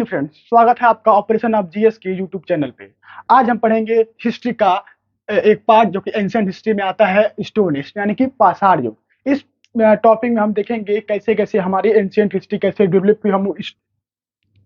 Friends, स्वागत है आपका ऑपरेशन ऑफ जीएस के यूट्यूब चैनल पे। आज हम पढ़ेंगे हिस्ट्री का एक पार्ट जो कि एंशिएंट हिस्ट्री में आता है, स्टोन एज यानी कि पाषाण युग। इस टॉपिक में हम देखेंगे कैसे कैसे हमारी एंशिएंट हिस्ट्री कैसे डेवलप हुई। हम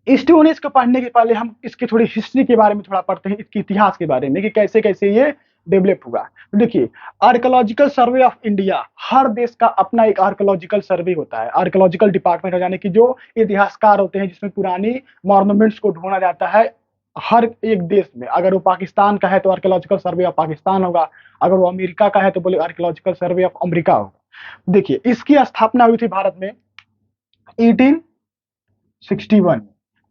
स्टोन एज को पढ़ने के पहले हम इसकी थोड़ी हिस्ट्री के बारे में थोड़ा पढ़ते हैं, इसके इतिहास के बारे में कि कैसे कैसे ये डेवलप हुआ। तो देखिए, आर्कोलॉजिकल सर्वे ऑफ इंडिया, हर देश का अपना एक आर्कोलॉजिकल सर्वे होता है, आर्कोलॉजिकल डिपार्टमेंट, यानी कि जो इतिहासकार होते हैं जिसमें पुरानी मॉन्यूमेंट्स को ढूंढा जाता है हर एक देश में। अगर वो पाकिस्तान का है तो आर्कोलॉजिकल सर्वे ऑफ पाकिस्तान होगा, अगर वो अमेरिका का है तो बोले आर्कोलॉजिकल सर्वे ऑफ अमेरिका होगा। देखिए, इसकी स्थापना हुई थी भारत में 1861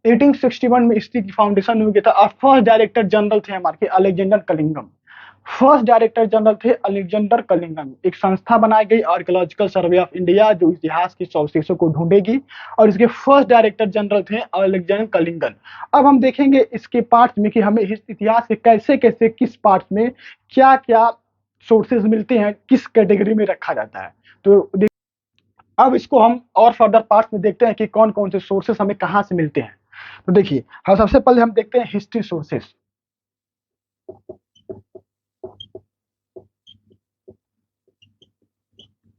1861 में इसकी फाउंडेशन हुई था। और फर्स्ट डायरेक्टर जनरल थे हमारे अलेक्जेंडर कलिंगम। फर्स्ट डायरेक्टर जनरल थे अलेक्जेंडर कलिंगम। एक संस्था बनाई गई आर्कोलॉजिकल सर्वे ऑफ इंडिया, जो इतिहास के अवशेषों को ढूंढेगी, और इसके फर्स्ट डायरेक्टर जनरल थे अलेक्जेंडर कलिंगन। अब हम देखेंगे इसके पार्ट्स में कि हमें इस इतिहास के कैसे कैसे किस पार्ट्स में क्या क्या सोर्सेज मिलते हैं, किस कैटेगरी में रखा जाता है। तो अब इसको हम और फर्दर पार्ट्स में देखते हैं कि कौन कौन से सोर्सेस हमें कहाँ से मिलते हैं। तो देखिए, हम सबसे पहले हम देखते हैं हिस्ट्री सोर्सेस।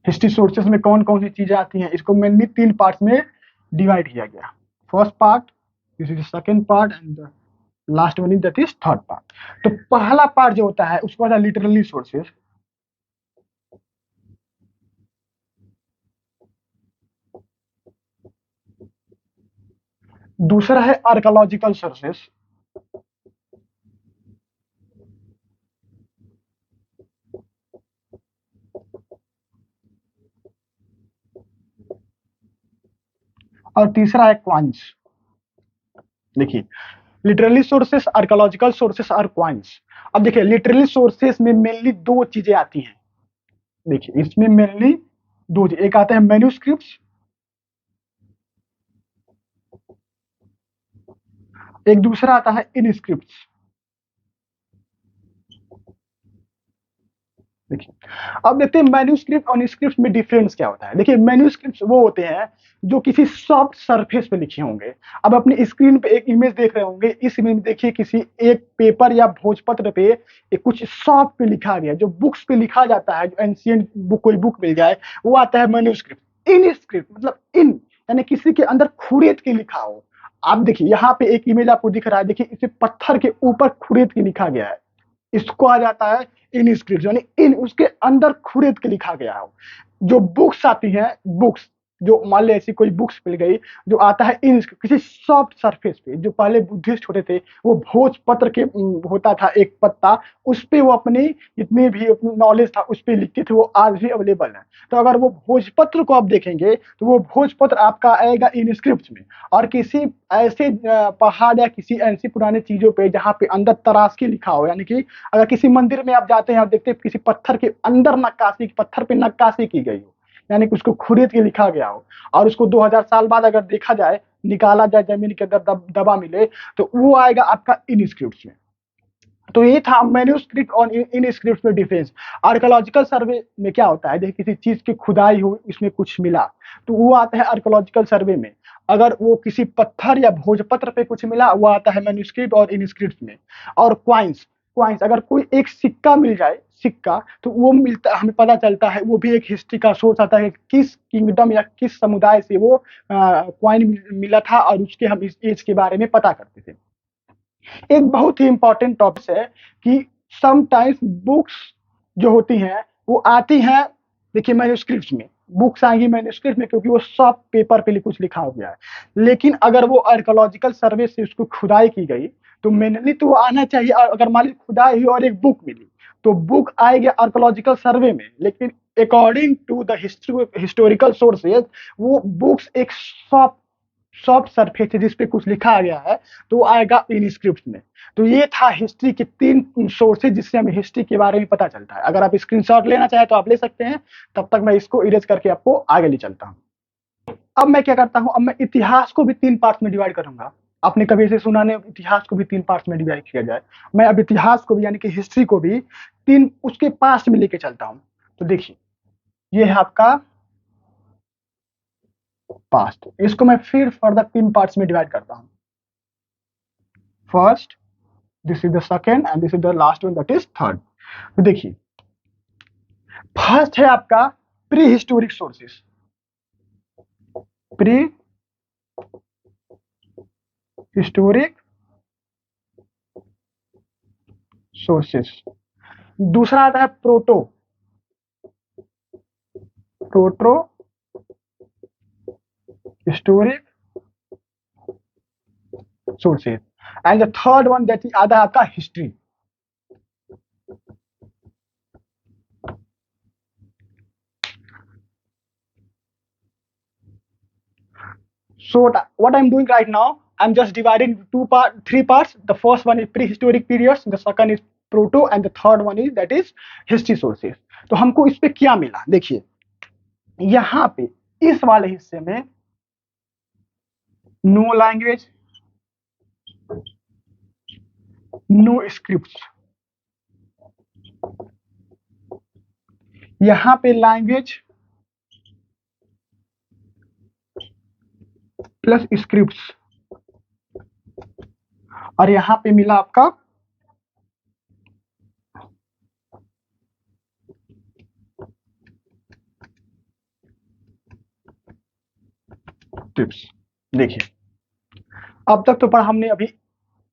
हिस्ट्री सोर्सेस में कौन कौन सी चीजें आती हैं, इसको मेनली 3 पार्ट्स में डिवाइड किया गया। First part, this is second part, and last one is that is third part. तो पहला पार्ट जो होता है उसको होता है लिटरली सोर्सेस। दूसरा है आर्कोलॉजिकल सोर्सेस। और तीसरा है क्वांस। देखिए, लिटरली सोर्सेस, आर्कोलॉजिकल सोर्सेस और क्वांस। अब देखिए, लिटरली सोर्सेस में मेनली 2 चीजें आती हैं। देखिए, इसमें मेनली 2 चीज, एक आता है मैन्यूस्क्रिप्ट्स, एक दूसरा आता है इनस्क्रिप्ट्स। देखिए, अब देखते हैं मैन्यूस्क्रिप्ट और इनस्क्रिप्ट में डिफरेंस क्या होता है। देखिए, मैन्यूस्क्रिप्ट वो होते हैं जो किसी सॉफ्ट सरफेस पे लिखे होंगे। अब अपनी स्क्रीन पे एक इमेज देख रहे होंगे, इस इमेज में देखिए किसी एक पेपर या भोजपत्र पे एक कुछ सॉफ्ट पे लिखा गया, जो बुक्स पे लिखा जाता है, जो एंशिएंट बुक कोई बुक मिल जाए, वो आता है मैन्यूस्क्रिप्ट। इनस्क्रिप्ट मतलब इन यानी किसी के अंदर खुरेद के लिखा हो। आप देखिए, यहाँ पे एक इमेज आपको दिख रहा है, देखिए इसे पत्थर के ऊपर खुरेद के लिखा गया है, इसको आ जाता है इनस्क्रिप्ट, यानी इन उसके अंदर खुरेद के लिखा गया हो। जो बुक्स आती हैं, बुक्स जो मान ले ऐसी कोई बुक्स मिल गई, जो आता है इन किसी सॉफ्ट सरफेस पे। जो पहले बुद्धिस्ट होते थे वो भोजपत्र के होता था एक पत्ता, उस पे वो अपनी जितनी भी नॉलेज था उस पे लिखते थे, वो आज भी अवेलेबल है। तो अगर वो भोजपत्र को आप देखेंगे तो वो भोजपत्र आपका आएगा इनस्क्रिप्ट में। और किसी ऐसे पहाड़ या किसी ऐसी पुरानी चीजों पे जहाँ पे अंदर तराशकी लिखा हो, यानी कि अगर किसी मंदिर में आप जाते हैं और देखते हैं किसी पत्थर के अंदर नक्काशी, पत्थर पे नक्काशी की गई हो, यानी कि उसको खुरेद के लिखा गया हो, और उसको 2000 साल बाद अगर देखा जाए, निकाला जाए, जमीन के अंदर दबा मिले, तो वो आएगा आपका इनस्क्रिप्ट में। तो ये था मैन्यूस्क्रिप्ट और इनस्क्रिप्ट में डिफरेंस। आर्कोलॉजिकल सर्वे में क्या होता है, देखिए किसी चीज की खुदाई हुई, इसमें कुछ मिला, तो वो आता है आर्कोलॉजिकल सर्वे में। अगर वो किसी पत्थर या भोजपत्र पे कुछ मिला, वो आता है मैन्यूस्क्रिप्ट और इनस्क्रिप्ट में। और क्वाइंस, क्वाइंस अगर कोई एक सिक्का मिल जाए, सिक्का, तो वो मिलता, हमें पता चलता है, वो भी एक हिस्ट्री का सोर्स आता है, किस किंगडम या किस समुदाय से वो क्वाइन मिला था, और उसके हम इस एज के बारे में पता करते थे। एक बहुत ही इंपॉर्टेंट टॉपिक है कि समटाइम्स बुक्स जो होती हैं वो आती हैं, देखिए मैन्यूस्क्रिप्ट में, बुक्स आएंगी मैन्यूस्क्रिप्ट में क्योंकि वो सॉफ्ट पेपर पे कुछ लिखा हो गया है। लेकिन अगर वो आर्कोलॉजिकल सर्वे से उसको खुदाई की गई तो मेनली तो वो आना चाहिए। और अगर मान ली खुदाई हुई और एक बुक मिली, तो बुक आएगी आर्कोलॉजिकल सर्वे में, लेकिन according to the historical sources वो बुक्स एक सॉफ्ट सॉफ्ट सरफेस है जिस पे कुछ लिखा गया है, तो वो आएगा इनस्क्रिप्ट में। तो ये था हिस्ट्री के 3 सोर्सेज जिससे हमें हिस्ट्री के बारे में पता चलता है। अगर आप स्क्रीनशॉट लेना चाहें तो आप ले सकते हैं, तब तक मैं इसको इरेज करके आपको आगे ले चलता हूँ। अब मैं क्या करता हूँ, अब मैं इतिहास को भी 3 पार्ट में डिवाइड करूंगा। आपने कभी ऐसे सुना नहीं इतिहास को भी 3 पार्ट में डिवाइड किया जाए। मैं अब इतिहास को भी यानी कि हिस्ट्री को भी 3 उसके पास्ट में लेके चलता हूँ। तो देखिए, ये है आपका पास्ट, इसको मैं फिर फर्दर 3 पार्ट्स में डिवाइड करता हूँ। First, this is the second and this is the last one that is third. तो देखिए फर्स्ट है आपका pre historic sources, pre historic sources. दूसरा आता है proto proto historic sources and the third one that आता है आपका history. So what I'm doing right now, I'm just dividing three parts. The first one is prehistoric periods, the second is proto, and the third one is that is history sources. तो हमको इस पे क्या मिला, देखिए यहाँ पे इस वाले हिस्से में नो लैंग्वेज, नो स्क्रिप्ट, यहाँ पे लैंग्वेज प्लस स्क्रिप्ट, और यहाँ पे मिला आपका टिप्स। देखिए अब तक तो पढ़ा हमने अभी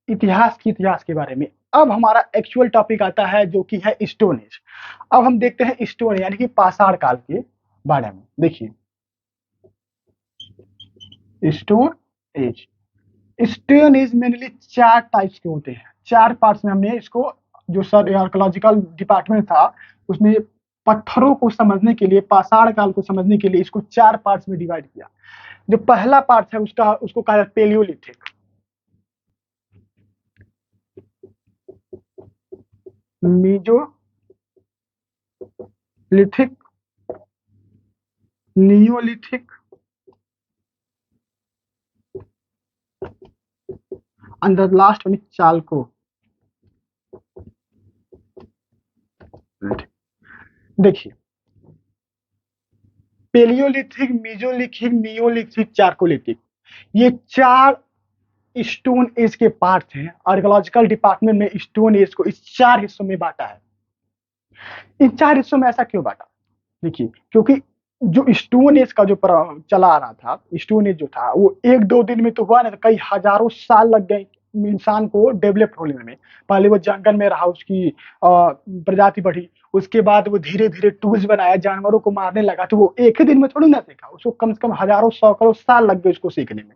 इतिहास के बारे में। अब हमारा एक्चुअल टॉपिक आता है जो कि है स्टोन एज। अब हम देखते हैं स्टोन यानी कि पाषाण काल के बारे में। देखिए stone age, stone age mainly 4 types के होते हैं। 4 पार्ट्स में हमने इसको, जो सर आर्कोलॉजिकल डिपार्टमेंट था उसने पत्थरों को समझने के लिए, पाषाण काल को समझने के लिए इसको 4 पार्ट्स में डिवाइड किया। जो पहला पार्ट है उसको कहा जाता है paleolithic, mesolithic, neolithic and the last one is chalcolithic. देखिए पेलियोलिथिक, मीजोलिथिक, नियोलिथिक, चारकोलिथिक, ये 4 स्टोन एज के पार्ट हैं। आर्कोलॉजिकल डिपार्टमेंट में स्टोन एज को इस 4 हिस्सों में बांटा है। इन 4 हिस्सों में ऐसा क्यों बांटा, देखिए क्योंकि जो स्टोन एज का जो चला आ रहा था, स्टोन एज जो था वो 1-2 दिन में तो हुआ नहीं, कई हजारों साल लग गए इंसान को डेवलप होने में। पहले वो जंगल में रहा, उसकी प्रजाति बढ़ी, उसके बाद वो धीरे धीरे टूल्स बनाया, जानवरों को मारने लगा। तो वो एक ही दिन में थोड़ी ना सीखा, उसको कम से कम हजारों सैकड़ों साल लग गए उसको सीखने में।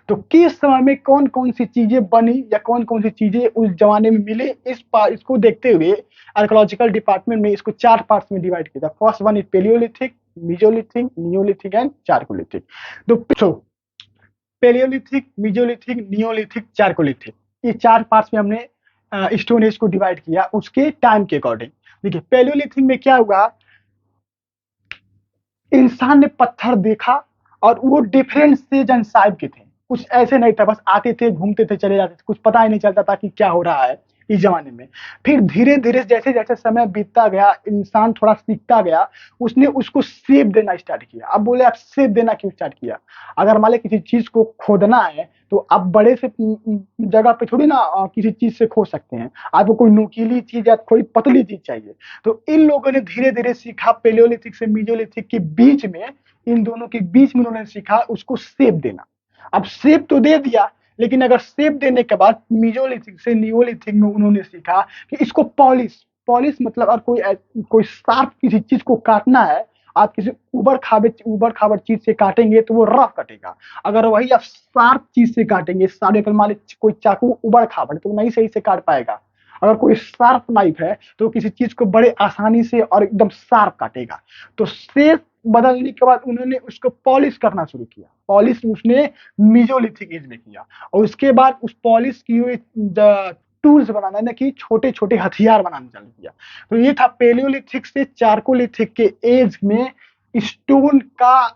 तो किस समय में कौन कौन सी चीजें बनी या कौन कौन सी चीजें उस जमाने में मिले, इसको देखते हुए आर्कोलॉजिकल डिपार्टमेंट में इसको 4 पार्ट्स में डिवाइड किया था। First one is paleolithic, mesolithic, neolithic and chalcolithic. तो पेलियोलिथिक, मीजोलिथिक, नियोलिथिक, चारकोलिथिक, ये 4 पार्ट्स में हमने स्टोन एज को डिवाइड किया उसके टाइम के अकॉर्डिंग। देखिए पेलियोलिथिक में क्या हुआ, इंसान ने पत्थर देखा और वो डिफरेंट स्टेज एंड साइज के थे। कुछ ऐसे नहीं था बस आते थे घूमते थे चले जाते थे, कुछ पता ही नहीं चलता था कि क्या हो रहा है इस जमाने में। फिर धीरे धीरे जैसे जैसे समय बीतता गया, इंसान थोड़ा सीखता गया, उसने उसको शेप देना स्टार्ट किया। अब बोले आप शेप देना क्यों स्टार्ट किया, अगर मान ली किसी चीज को खोदना है तो आप बड़े से जगह पे थोड़ी ना किसी चीज से खोद सकते हैं, आपको कोई नुकीली चीज या थोड़ी पतली चीज चाहिए। तो इन लोगों ने धीरे धीरे सीखा, पेलियोलिथिक से मीजोलिथिक के बीच में, इन दोनों के बीच में उन्होंने सीखा उसको शेप देना। अब शेप तो दे दिया, लेकिन अगर शेप देने के बाद मीजोलिथिक से नियोलिथिक में उन्होंने सीखा कि इसको पॉलिश, पॉलिश मतलब और कोई शार्प किसी चीज को काटना है, आप किसी उबड़ खाबड़ चीज से काटेंगे तो वो रफ कटेगा। अगर वही आप शार्प चीज से काटेंगे, सारे मान लीजिए कोई चाकू उबड़ खाबड़ तो नहीं सही से काट पाएगा। अगर कोई शार्प नाइफ है तो किसी चीज को बड़े आसानी से और एकदम शार्प काटेगा। तो शेप बदलने के बाद उन्होंने उसको पॉलिश करना शुरू किया। पॉलिश उसने मीजोलिथिक एज में किया, और उसके बाद उस पॉलिश की हुई टूल्स बनाना, ना कि छोटे छोटे हथियार बनाना चालू किया। तो ये था पेलियोलिथिक से चारकोलिथिक के एज में स्टोन का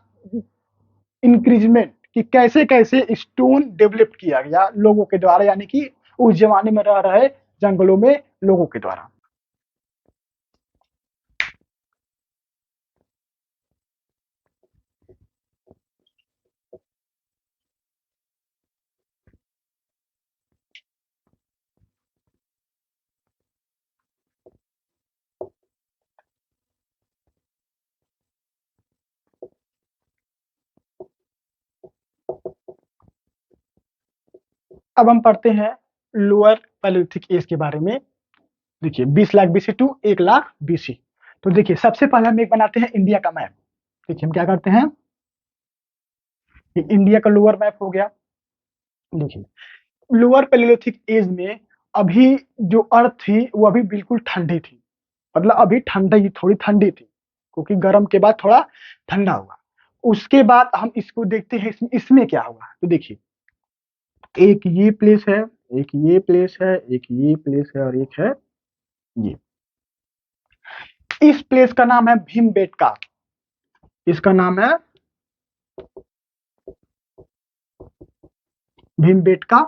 इंक्रीजमेंट, कि कैसे कैसे स्टोन डेवलप किया गया लोगों के द्वारा, यानी कि उस जमाने में रह रहे जंगलों में लोगों के द्वारा। अब हम पढ़ते हैं लोअर पैलियोलिथिक एज के बारे में। देखिए 20 lakh BC to 1 lakh BC. तो देखिए सबसे पहले हम एक बनाते हैं इंडिया का मैप। देखिए हम क्या करते हैं, इंडिया का लोअर मैप हो गया। देखिए लोअर पैलियोलिथिक एज में अभी जो अर्थ थी वो अभी बिल्कुल ठंडी थी, मतलब अभी ठंडी, थोड़ी ठंडी थी, क्योंकि गर्म के बाद थोड़ा ठंडा हुआ। उसके बाद हम इसको देखते हैं इसमें क्या हुआ। तो देखिए एक ये प्लेस है, एक ये प्लेस है, एक ये प्लेस है और एक है ये। इस प्लेस का नाम है भीमबेटका। इसका नाम है भीमबेटका।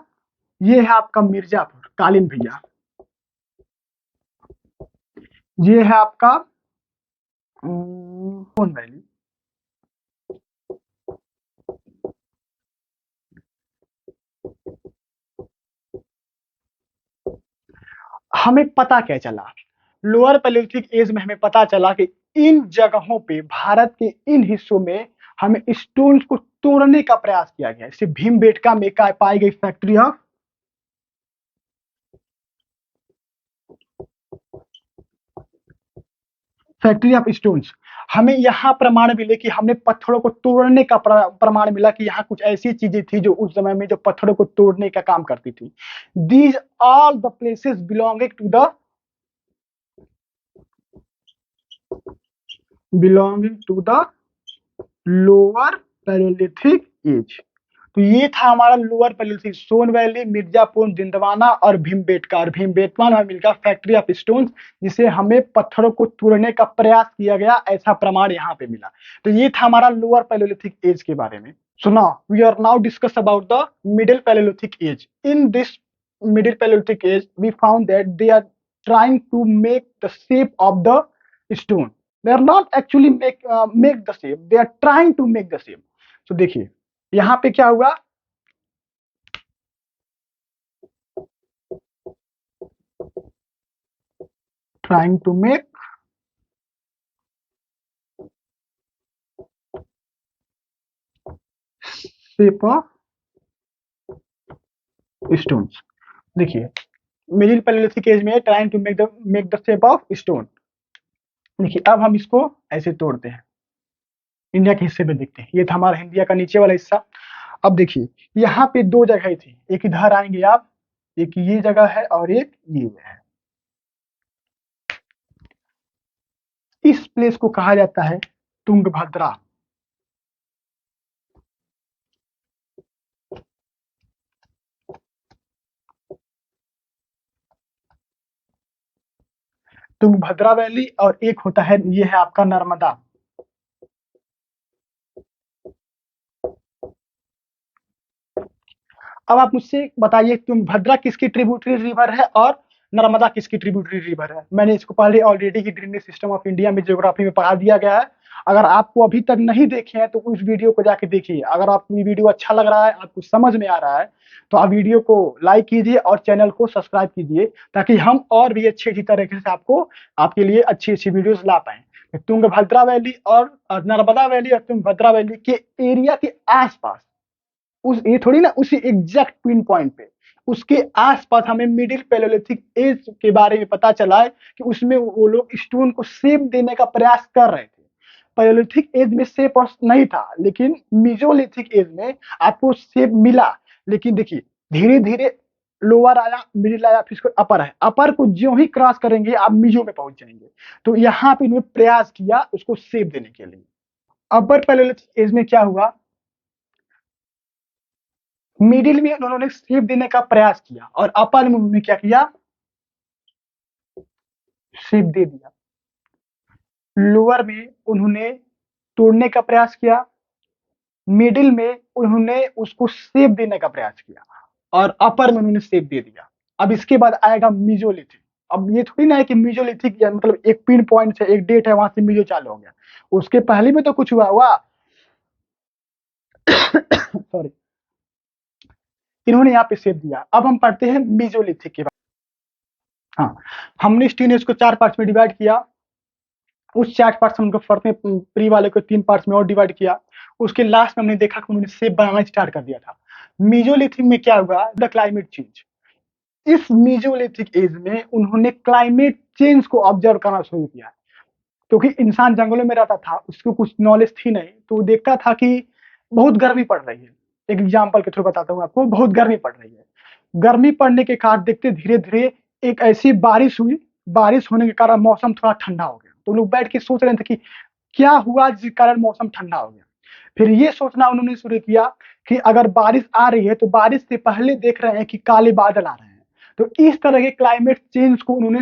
ये है आपका मिर्जापुर, कालीन भैया। ये है आपका सोन वैली। हमें पता क्या चला, लोअर पैलियोलिथिक एज में हमें पता चला कि इन जगहों पे, भारत के इन हिस्सों में हमें स्टोन्स को तोड़ने का प्रयास किया गया। जैसे भीमबेटका में पाई गई फैक्ट्री ऑफ स्टोन्स। हमें यहाँ प्रमाण मिले कि हमने पत्थरों को तोड़ने का प्रमाण मिला कि यहाँ कुछ ऐसी चीजें थी जो उस समय में जो पत्थरों को तोड़ने का काम करती थी। These all the places belonging to the lower paleolithic age. तो ये था हमारा lower paleolithic, Son valley, Mirzapur, जिंदवाना और भीमबेटका। और भीमबेटका में मिलकर फैक्ट्री ऑफ स्टोन्स, जिसे हमें पत्थरों को तोड़ने का प्रयास किया गया, ऐसा प्रमाण यहाँ पे मिला। तो ये था हमारा लोअर पैलियोलिथिक एज के बारे में। So now we are now discuss about the middle paleolithic age. In this middle Paleolithic age, we found that they are trying to make the shape of the stone. They are not actually make the shape. They are trying to make the shape. So देखिए यहाँ पे क्या हुआ, trying to make shape of stones। देखिए middle paleolithic age में trying to make the shape of stone. देखिए अब हम इसको ऐसे तोड़ते हैं, इंडिया के हिस्से में देखते हैं। ये था हमारा इंडिया का नीचे वाला हिस्सा। अब देखिए यहाँ पे दो जगह थी, एक इधर आएंगे आप, एक ये जगह है और एक ये है। इस प्लेस को कहा जाता है तुंगभद्रा। तुंगभद्रा वैली, और एक होता है, ये है आपका नर्मदा। अब आप मुझसे बताइए तुंगभद्रा किसकी ट्रिब्यूटरी रिवर है और नर्मदा किसकी ट्रिब्यूटरी रिवर है। मैंने इसको पहले already he drainage system of India में ज्योग्राफी में पढ़ा दिया गया है। अगर आपको अभी तक नहीं देखे हैं तो उस वीडियो को जाके देखिए। अगर आपको ये वीडियो अच्छा लग रहा है, आपको समझ में आ रहा है, तो आप वीडियो को लाइक कीजिए और चैनल को सब्सक्राइब कीजिए, ताकि हम और भी अच्छी तरीके से आपको, आपके लिए अच्छी अच्छी वीडियोस ला पाए। तुंगभद्रा वैली और नर्मदा वैली और तुंगभद्रा वैली के एरिया के आसपास, उस ये थोड़ी ना उसी एग्जैक्ट पिन पॉइंट पे, उसके आसपास हमें मिडिल पैलियोलिथिक एज के बारे में पता चला है कि उसमें वो लोग स्टोन को शेप देने का प्रयास कर रहे थे। पैलियोलिथिक एज में शेप नहीं था, लेकिन मेसोलिथिक एज में आपको शेप मिला। लेकिन देखिए धीरे धीरे लोअर आया, मिडिल आया, फिर अपर है। अपर को जो ही क्रॉस करेंगे आप मिजो में पहुंच जाएंगे। तो यहाँ पे इन्होंने प्रयास किया उसको शेप देने के लिए। अपर पैलियोलिथिक एज में क्या हुआ, मिडिल में उन्होंने शेप देने का प्रयास किया और अपर में उन्होंने क्या किया, शेप दे दिया। लोअर में उन्होंने तोड़ने का प्रयास किया, मिडिल में उन्होंने उसको शेप देने का प्रयास किया और अपर में उन्होंने शेप दे दिया। अब इसके बाद आएगा मेसोलिथिक। अब ये थोड़ी ना है कि मेसोलिथिक मतलब एक पिन पॉइंट से एक डेट है वहां से मेसो चालू हो गया, उसके पहले में तो कुछ हुआ सॉरी, इन्होंने यहाँ पे शेप दिया। अब हम पढ़ते हैं मेसोलिथिक के बारे में। हाँ, हमने स्टीनेज को 4 पार्ट्स में डिवाइड किया। उस 4 पार्ट्स में उनको फर्क में प्री वाले को 3 पार्ट्स में और डिवाइड किया। उसके लास्ट में हमने देखा कि उन्होंने शेप बनाना स्टार्ट कर दिया था। मीजोलिथिक में क्या हुआ, द क्लाइमेट चेंज। इस मीजोलिथिक एज में उन्होंने क्लाइमेट चेंज को ऑब्जर्व करना शुरू किया, क्योंकि इंसान जंगलों में रहता था, उसको कुछ नॉलेज थी नहीं, तो वो देखता था कि बहुत गर्मी पड़ रही है। एक एग्जाम्पल के थ्रू बताता हूँ आपको, बहुत गर्मी पड़ रही है। गर्मी पड़ने के कारण देखते धीरे धीरे एक ऐसी बारिश हुई, बारिश होने के कारण मौसम थोड़ा ठंडा हो गया। तो लोग बैठ के सोच रहे थे कि क्या हुआ जिस कारण मौसम ठंडा हो गया। फिर ये सोचना उन्होंने शुरू किया कि अगर बारिश आ रही है तो बारिश से पहले देख रहे हैं कि काले बादल आ रहे हैं। तो इस तरह के क्लाइमेट चेंज को उन्होंने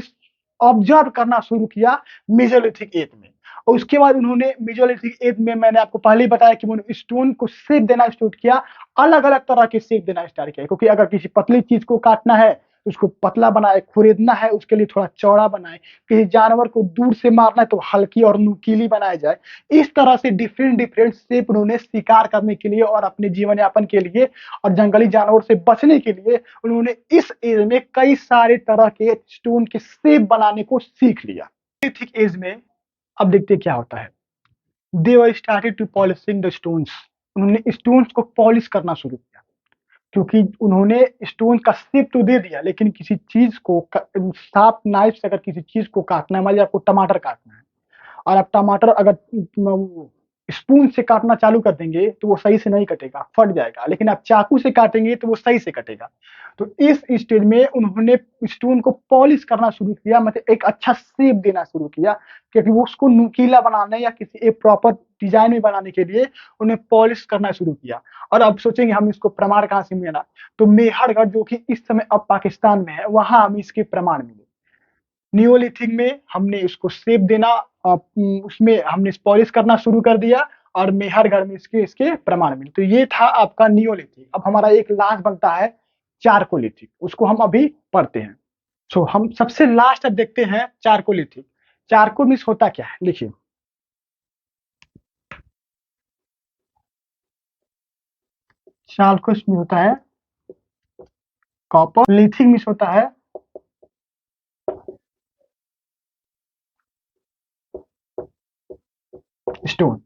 ऑब्जर्व करना शुरू किया मेसोलिथिक एज में। और उसके बाद उन्होंने मेसोलिथिक एज में, मैंने आपको पहले ही बताया कि उन्होंने स्टोन को शेप देना स्टार्ट किया, अलग अलग तरह के शेप देना स्टार्ट किया, क्योंकि अगर किसी पतली चीज को काटना है तो उसको पतला बनाए, खुरेदना है उसके लिए थोड़ा चौड़ा बनाए, किसी जानवर को दूर से मारना है तो हल्की और नुकीली बनाया जाए। इस तरह से डिफरेंट डिफरेंट शेप उन्होंने शिकार करने के लिए और अपने जीवन यापन के लिए और जंगली जानवर से बचने के लिए उन्होंने इस एज में कई सारे तरह के स्टोन के शेप बनाने को सीख लिया। ठीक एज में अब देखते क्या होता है। They were started to polishing the stones. उन्होंने स्टोन्स को पॉलिश करना शुरू किया, क्योंकि उन्होंने स्टोन का शेप तो दे दिया, लेकिन किसी चीज को शार्प नाइफ से अगर किसी चीज को काटना है, मान लीजिए आपको टमाटर काटना है और आप टमाटर अगर स्पून से काटना चालू कर देंगे तो वो सही से नहीं कटेगा, फट जाएगा, लेकिन आप चाकू से काटेंगे तो वो सही से कटेगा। तो इस स्टेज में उन्होंने स्टोन को पॉलिश करना शुरू किया, मतलब एक अच्छा शेप देना शुरू किया, क्योंकि वो उसको नुकीला बनाने या किसी एक प्रॉपर डिजाइन में बनाने के लिए उन्हें पॉलिश करना शुरू किया। और अब सोचेंगे हम इसको प्रमाण कहाँ से मिला, तो मेहरगढ़ जो कि इस समय अब पाकिस्तान में है, वहां हम इसके प्रमाण मिले। नियोलिथिक में हमने इसको शेप देना, उसमें हमने पॉलिश करना शुरू कर दिया, और मेहरगढ़ में इसके इसके प्रमाण मिले। तो ये था आपका नियोलिथिक। अब हमारा एक लास्ट बनता है चारकोलिथिक, उसको हम अभी पढ़ते हैं। सो हम सबसे लास्ट अब देखते हैं चारकोलिथिक। चारकोल मीन्स होता क्या है, देखिए। चारकोल में होता है कॉपर, लिथिक मीन्स होता है स्टोन।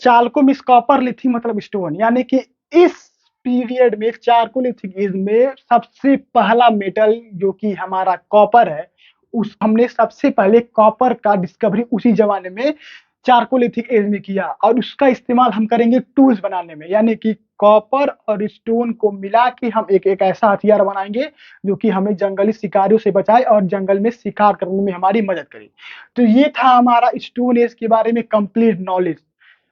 चारकोल कॉपर, लिथियम मतलब स्टोन, यानी कि इस पीरियड में चारकोलिथिक एज में सबसे पहला मेटल जो कि हमारा कॉपर है, उस हमने सबसे पहले कॉपर का डिस्कवरी उसी जमाने में चारकोलिथिक एज में किया, और उसका इस्तेमाल हम करेंगे टूल्स बनाने में, यानी कि कॉपर और स्टोन को मिला के हम एक एक ऐसा हथियार बनाएंगे जो कि हमें जंगली शिकारियों से बचाए और जंगल में शिकार करने में हमारी मदद करे। तो ये था हमारा स्टोन एज के बारे में कंप्लीट नॉलेज।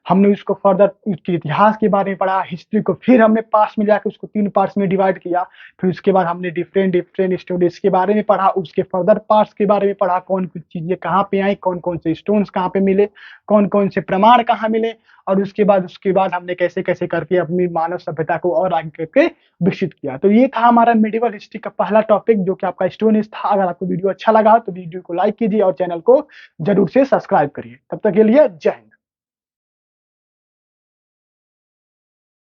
हमने उसको फर्दर उसके इतिहास के बारे में पढ़ा, हिस्ट्री को, फिर हमने पास में जाकर उसको 3 पार्ट्स में डिवाइड किया। फिर उसके बाद हमने डिफरेंट डिफरेंट स्टोरीज के बारे में पढ़ा, उसके फर्दर पार्ट्स के बारे में पढ़ा, कौन कौन चीजें कहाँ पे आई, कौन कौन से स्टोन्स कहाँ पे मिले, कौन कौन से प्रमाण कहाँ मिले, और उसके बाद हमने कैसे कैसे करके अपनी मानव सभ्यता को और आगे करके विकसित किया। तो ये था हमारा मेडिवल हिस्ट्री का पहला टॉपिक, जो कि आपका स्टोन एज था। अगर आपको वीडियो अच्छा लगा तो वीडियो को लाइक कीजिए और चैनल को जरूर से सब्सक्राइब करिए। तब तक के लिए जय हिंद।